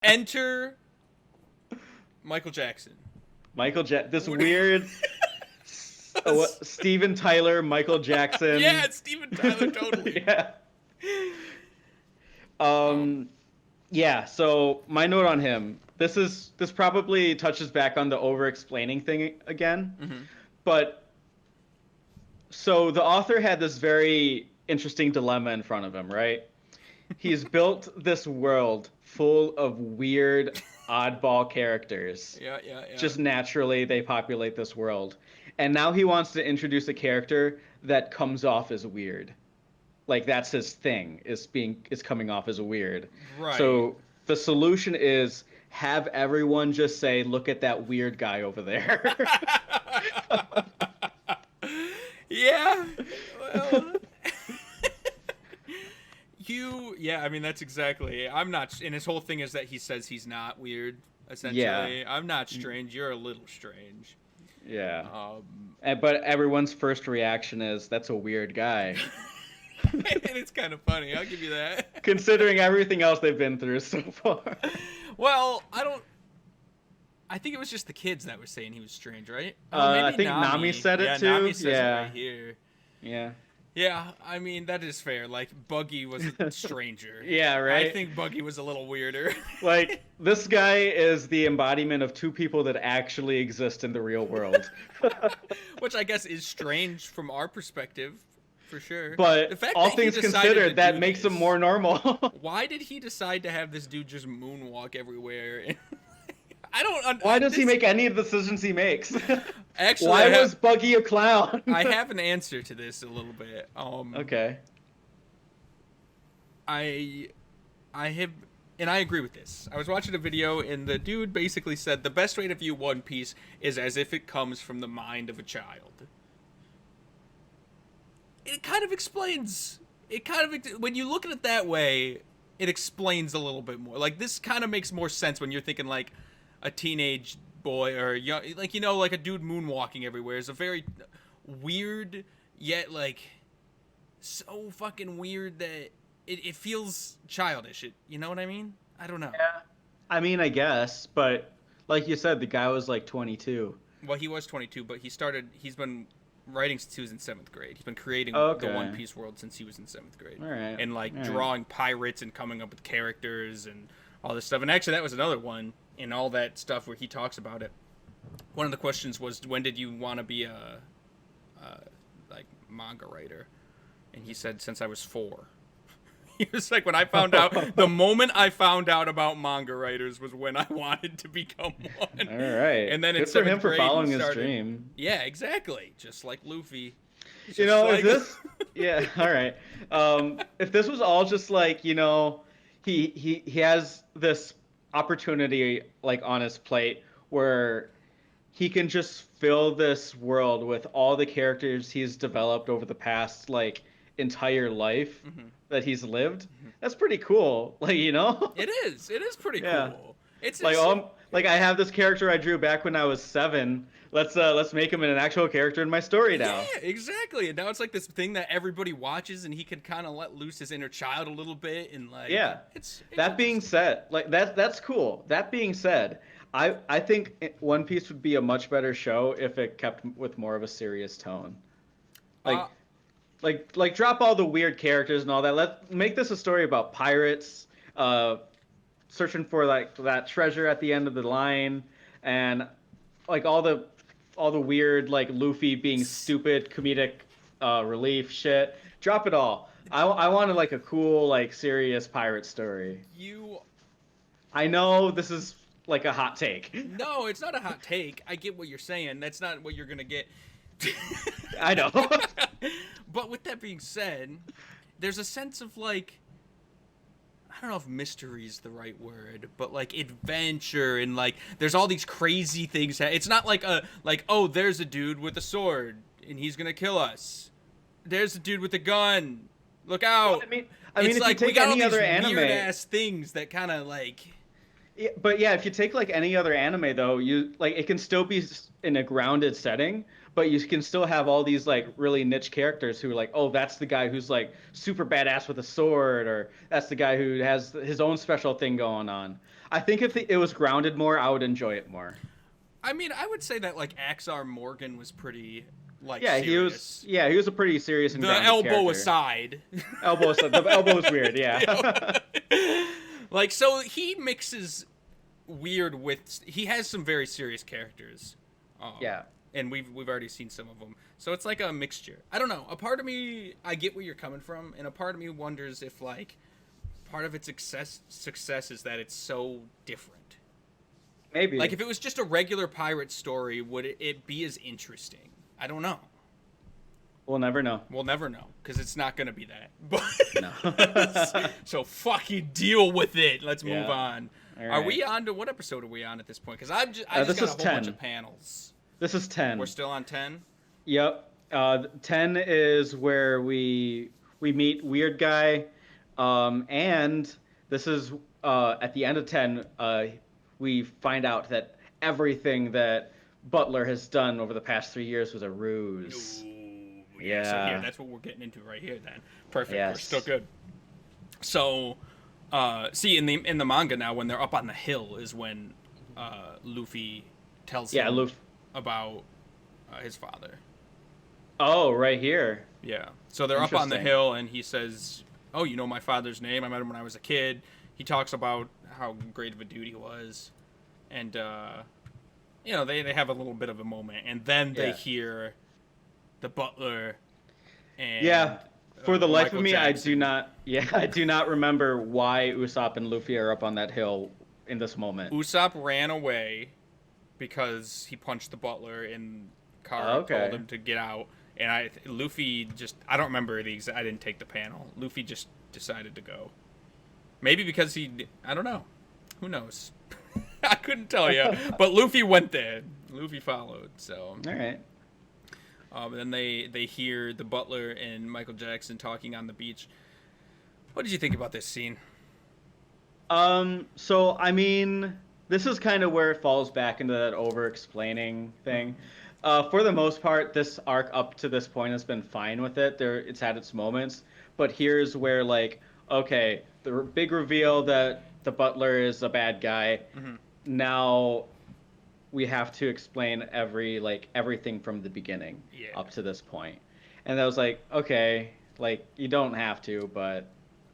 Enter Michael Jackson. This weird Steven Tyler, Michael Jackson. Yeah, it's Steven Tyler, totally. Yeah. Yeah, so my note on him. This probably touches back on the over-explaining thing again. Mm-hmm. But so the author had this very interesting dilemma in front of him, right? He's built this world full of weird, oddball characters. Yeah. Just naturally, they populate this world. And now he wants to introduce a character that comes off as weird. Like, that's his thing, is coming off as weird. Right. So the solution is have everyone just say, look at that weird guy over there. Yeah. Well... I mean, that's exactly. I'm not, and his whole thing is that he says he's not weird, essentially. Yeah. I'm not strange, you're a little strange. Yeah. But everyone's first reaction is, that's a weird guy. And it's kind of funny, I'll give you that. Considering everything else they've been through so far. Well, I think it was just the kids that were saying he was strange, right? I think Nami said it too. Nami says it right here. Yeah. Yeah, I mean, that is fair. Like, Buggy was a stranger. Yeah, right? I think Buggy was a little weirder. Like, this guy is the embodiment of two people that actually exist in the real world. Which I guess is strange from our perspective, for sure. But all things considered, that makes him more normal. Why did he decide to have this dude just moonwalk everywhere? I don't. Why does he make any of the decisions he makes? Actually, why was Buggy a clown? I have an answer to this a little bit. Okay. I have, and I agree with this. I was watching a video, and the dude basically said the best way to view One Piece is as if it comes from the mind of a child. It kind of explains. When you look at it that way, it explains a little bit more. Like, this kind of makes more sense when you're thinking like a teenage boy or young, like, you know, like a dude moonwalking everywhere is a very weird, yet like so fucking weird that it feels childish. You know what I mean? I don't know. Yeah. I mean, I guess, but like you said, the guy was like 22. Well, he was 22, but he's been writing since he was in 7th grade. He's been creating the One Piece world since he was in 7th grade. All right. And like drawing pirates and coming up with characters and all this stuff. And actually, that was another one in all that stuff where he talks about it. One of the questions was, when did you want to be a like manga writer? And he said, since I was 4. He was like, when I found out, the moment I found out about manga writers was when I wanted to become one. All right. And then good for him for following his dream. Yeah, exactly. Just like Luffy. You know, like... is this? Yeah. All right. If this was all just like, you know, he has this opportunity like on his plate where he can just fill this world with all the characters he's developed over the past like entire life that he's lived. That's pretty cool. Like, you know, it is pretty cool. It's like like I have this character I drew back when I was 7. Let's make him an actual character in my story now. Yeah, exactly. And now it's like this thing that everybody watches, and he can kind of let loose his inner child a little bit, and like it's that being said, like that's cool. That being said, I think One Piece would be a much better show if it kept with more of a serious tone. Like drop all the weird characters and all that. Let's make this a story about pirates searching for like that treasure at the end of the line, and like all the weird like Luffy being stupid comedic relief shit. Drop it all. I wanted like a cool like serious pirate story. I know this is like a hot take. No, it's not a hot take. I get what you're saying. That's not what you're gonna get. I know. But with that being said, there's a sense of like, I don't know if mystery is the right word, but like adventure, and like there's all these crazy things. It's not like oh, there's a dude with a sword and he's gonna kill us. There's a dude with a gun. Look out! Well, I mean, if like you take any other anime, weird ass things that kind of like. Yeah, but yeah, if you take like any other anime though, you like it can still be in a grounded setting, but you can still have all these like really niche characters who are like, oh, that's the guy who's like super badass with a sword, or that's the guy who has his own special thing going on. I think if it was grounded more, I would enjoy it more. I mean, I would say that like Axar Morgan was pretty like Yeah, he was. serious. Yeah, he was a pretty serious and The grounded elbow character. aside. The elbow was weird. Yeah. Like, so he mixes weird with. He has some very serious characters. Yeah. And we've already seen some of them. So it's like a mixture. I don't know. A part of me, I get where you're coming from, and a part of me wonders if like part of its success is that it's so different. Maybe. Like if it was just a regular pirate story, would it be as interesting? I don't know. We'll never know. We'll never know because it's not going to be that. But No. so fucking deal with it. Let's move Yeah. on. All Are right. we on to what episode are we on at this point? Because I just this got a is whole 10. bunch of panels. This is 10. We're still on 10. Yep. 10 is where we meet Weird Guy, and this is at the end of 10. We find out that everything that Butler has done over the past 3 years was a ruse. Ooh, Yeah. So here, that's what we're getting into right here. Then perfect. Yes. We're still good. So, see in the manga now, when they're up on the hill, is when Luffy tells him about his father. Oh, right here. Yeah. So they're up on the Interesting. hill, and he says, "Oh, you know my father's name? I met him when I was a kid." He talks about how great of a dude he was, and you know they have a little bit of a moment, and then they Yeah. hear the butler. And, Yeah. For the life Michael of me, Jackson. I do not remember why Usopp and Luffy are up on that hill in this moment. Usopp ran away because he punched the butler, and Kara Okay. told him to get out. And Luffy just, I don't remember the exact, I didn't take the panel. Luffy just decided to go. Maybe because I don't know. Who knows? I couldn't tell you. But Luffy went there. Luffy followed, so. All right. Then they hear the butler and Michael Jackson talking on the beach. What did you think about this scene? So I mean, this is kind of where it falls back into that over-explaining thing. For the most part, this arc up to this point has been fine with it. It's had its moments, but here's where like, okay, the big reveal that the butler is a bad guy. Mm-hmm. Now we have to explain everything from the beginning up to this point. And I was like, okay, like you don't have to, but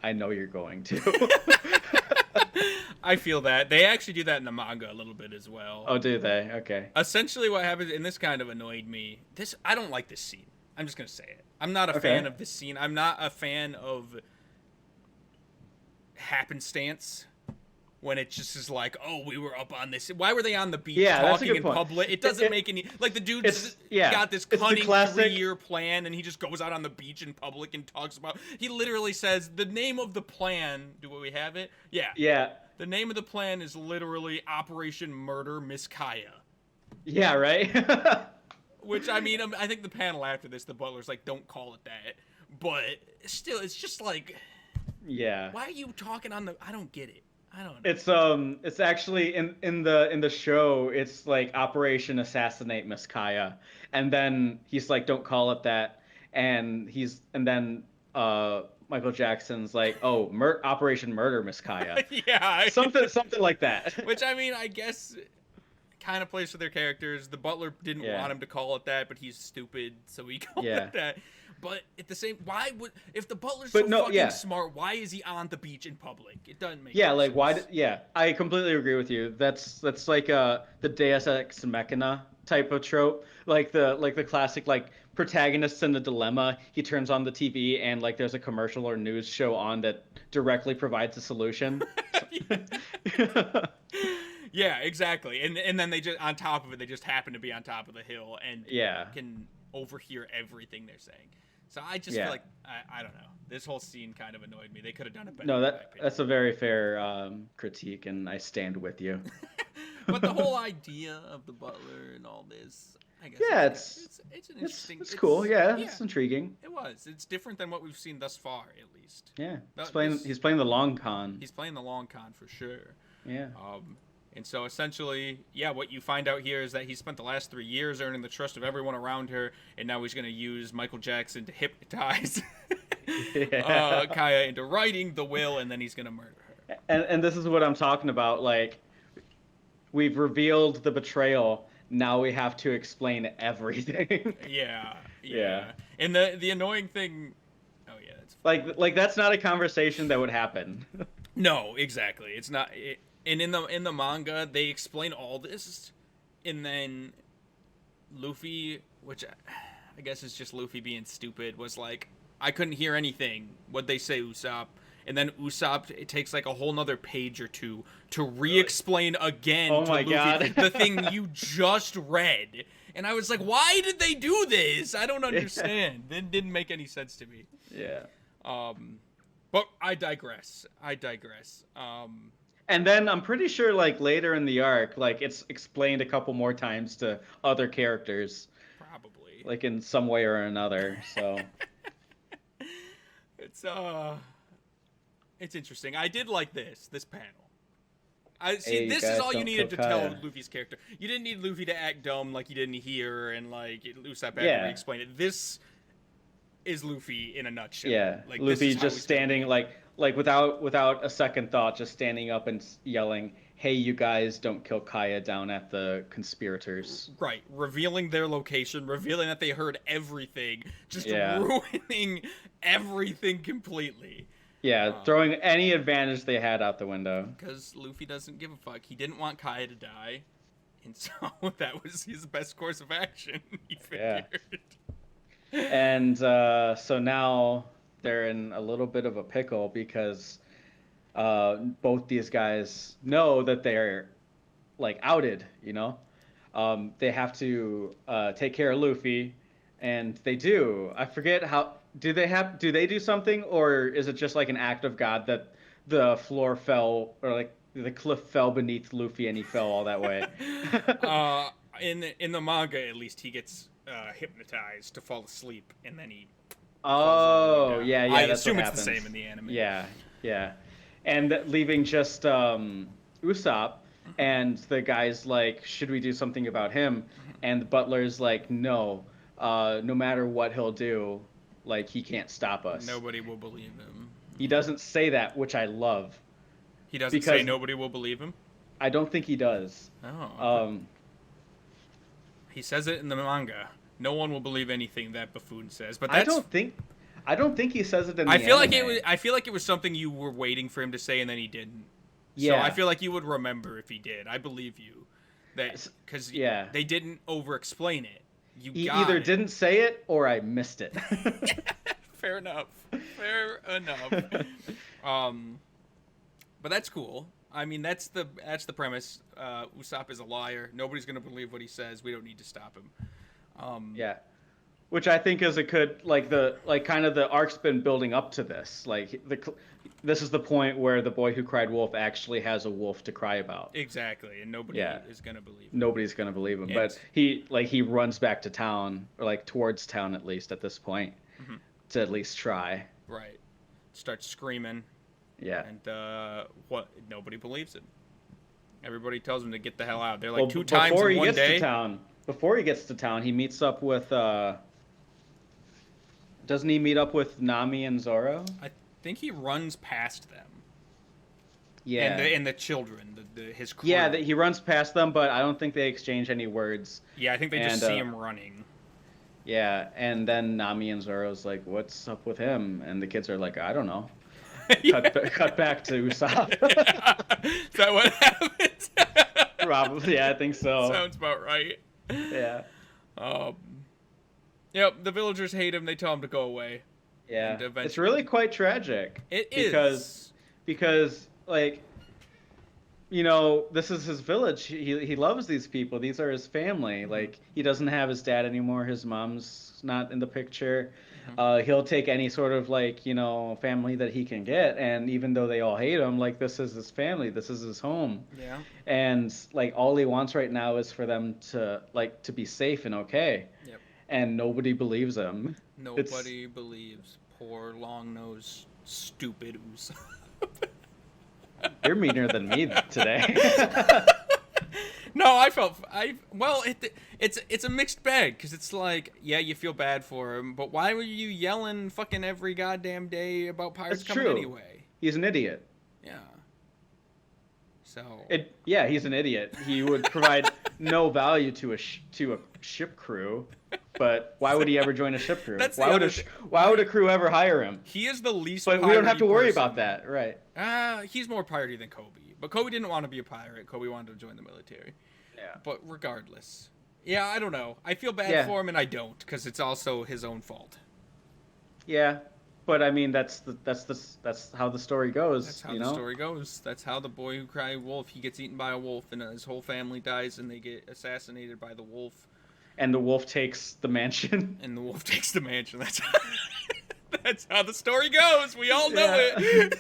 I know you're going to. I feel that. They actually do that in the manga a little bit as well. Oh, do they? Okay. Essentially what happens, and this kind of annoyed me. I don't like this scene. I'm just going to say it. I'm not a fan of this scene. I'm not a fan of happenstance. When it just is like, oh, we were up on this. Why were they on the beach talking in public? It doesn't make any... Like, the dude's got this cunning 3-year plan, and he just goes out on the beach in public and talks about... He literally says, the name of the plan... Do we have it? Yeah. Yeah. The name of the plan is literally Operation Murder Miss Kaya. Yeah, right? Which, I mean, I think the panel after this, the butler's like, don't call it that. But still, it's just like... Yeah. Why are you talking on the... I don't get it. I don't know. It's actually in the show, it's like Operation Assassinate Miss Kaya, and then he's like, don't call it that, and then Michael Jackson's like, oh, Operation Murder Miss Kaya. Yeah, something like that. Which, I mean, I guess kind of plays for their characters. The butler didn't want him to call it that, but he's stupid, so he called it that. But at the same, if the butler's fucking smart, why is he on the beach in public? It doesn't make sense. Like why? I completely agree with you. That's like the Deus Ex Machina type of trope, like the classic like protagonist in the dilemma. He turns on the TV and like there's a commercial or news show on that directly provides a solution. Yeah, exactly. And then they just on top of it, they just happen to be on top of the hill and can overhear everything they're saying. So I just feel like I don't know. This whole scene kind of annoyed me. They could have done it better. No, that's a very fair critique, and I stand with you. But the whole idea of the butler and all this, I guess. Yeah, it's an interesting. It's cool. Yeah, it's intriguing. It was. It's different than what we've seen thus far, at least. Yeah, he's playing the long con. He's playing the long con for sure. Yeah. And so essentially, yeah, what you find out here is that he spent the last 3 years earning the trust of everyone around her, and now he's going to use Michael Jackson to hypnotize Yeah. Kaya into writing the will, and then he's going to murder her. And this is what I'm talking about. Like, we've revealed the betrayal. Now we have to explain everything. Yeah, Yeah. yeah. And the annoying thing, oh yeah, that's Like that's not a conversation that would happen. no, exactly. It's not. And in the manga, they explain all this, and then Luffy, which I guess is just Luffy being stupid, was like, I couldn't hear anything. What'd they say, Usopp? And then Usopp, it takes like a whole nother page or two to re-explain again Oh to my Luffy God. the thing you just read. And I was like, why did they do this? I don't understand. It didn't make any sense to me. Yeah. But I digress. And then I'm pretty sure like later in the arc, like it's explained a couple more times to other characters, Probably. like in some way or another. So It's it's interesting. I did like this panel. I see. Hey, you This is guys all you don't needed to kill tell Kaya. Luffy's character. You didn't need Luffy to act dumb like he didn't hear and like Usopp had Yeah. to re-explain it. This is Luffy in a nutshell. yeah, Like Luffy this is how just he's gonna standing be. like without a second thought, just standing up and yelling, "Hey, you guys, don't kill Kaya down at the conspirators." Right, revealing their location, revealing that they heard everything, just Yeah. ruining everything completely. Yeah, throwing any advantage they had out the window. Because Luffy doesn't give a fuck. He didn't want Kaya to die, and so that was his best course of action. He Yeah. figured. And so now they're in a little bit of a pickle because both these guys know that they're like outed, you know? They have to take care of Luffy, and they do. I forget how. Do they do something, or is it just like an act of God that the floor fell, or like the cliff fell beneath Luffy and he fell all that way? In the manga, at least, he gets hypnotized to fall asleep, and then he. Oh, yeah, I that's assume what it's happens. the same in the anime. Yeah, yeah. And leaving just Usopp, and the guy's like, should we do something about him? And the butler's like, no, no matter what he'll do, like, he can't stop us. Nobody will believe him. He doesn't say that, which I love. He doesn't Because say nobody will believe him. I don't think he does. Oh. He says it in the manga. No one will believe anything that buffoon says. But that's, I don't think he says it in the I feel like anime. I feel like it was something you were waiting for him to say and then he didn't. Yeah. So I feel like you would remember if he did. I believe you. That because Yeah. they didn't over-explain it. He got either it. didn't say it or I missed it. Fair enough. Fair enough. But that's cool. I mean, that's the premise. Usopp is a liar. Nobody's gonna believe what he says. We don't need to stop him. Yeah, which I think is a good kind of the arc's been building up to this. This is the point where the boy who cried wolf actually has a wolf to cry about. Exactly, and nobody is gonna believe him. Nobody's gonna believe him, Yes. but he runs back to town, or like towards town at least at this point, to at least try. Right. Starts screaming. Yeah. And what? Nobody believes him. Everybody tells him to get the hell out. They're like Well, two times in one day. Before he gets to town, he meets up with. Doesn't he meet up with Nami and Zoro? I think he runs past them. Yeah. And the children, his crew. Yeah, he runs past them, but I don't think they exchange any words. Yeah, I think they just And, see him running. Yeah, and then Nami and Zoro's like, "What's up with him?" And the kids are like, "I don't know." Cut back to Usopp. Is that what happened? Probably, yeah, I think so. Sounds about right. Yeah. Yep, the villagers hate him. They tell him to go away. Yeah. And eventually- It's really quite tragic. It is. Because like, you know, this is his village. He loves these people. These are his family. Like, he doesn't have his dad anymore. His mom's not in the picture. He'll take any sort of, like, you know, family that he can get, and even though they all hate him, like, this is his family, this is his home. Yeah. And like, all he wants right now is for them to be safe and okay. Yep. And nobody believes him. Nobody believes poor long-nosed stupid Usopp. You're meaner than me today. No, it's a mixed bag because it's like, yeah, you feel bad for him, but why were you yelling fucking every goddamn day about pirates That's coming true. anyway? He's an idiot. Yeah. So. Yeah, he's an idiot. He would provide no value to a ship crew. But why would he ever join a ship crew? That's Why would a crew ever hire him? He is the least. But we don't have to worry person. about that, right? He's more piratey than Kobe. But Kobe didn't want to be a pirate. Kobe wanted to join the military. Yeah. But regardless, yeah, I don't know. I feel bad for him, and I don't, because it's also his own fault. Yeah, but I mean that's how the story goes. That's how the story goes. That's how the boy who cried wolf. He gets eaten by a wolf, and his whole family dies, and they get assassinated by the wolf. And the wolf takes the mansion. And the wolf takes the mansion. That's how the story goes. We all know it.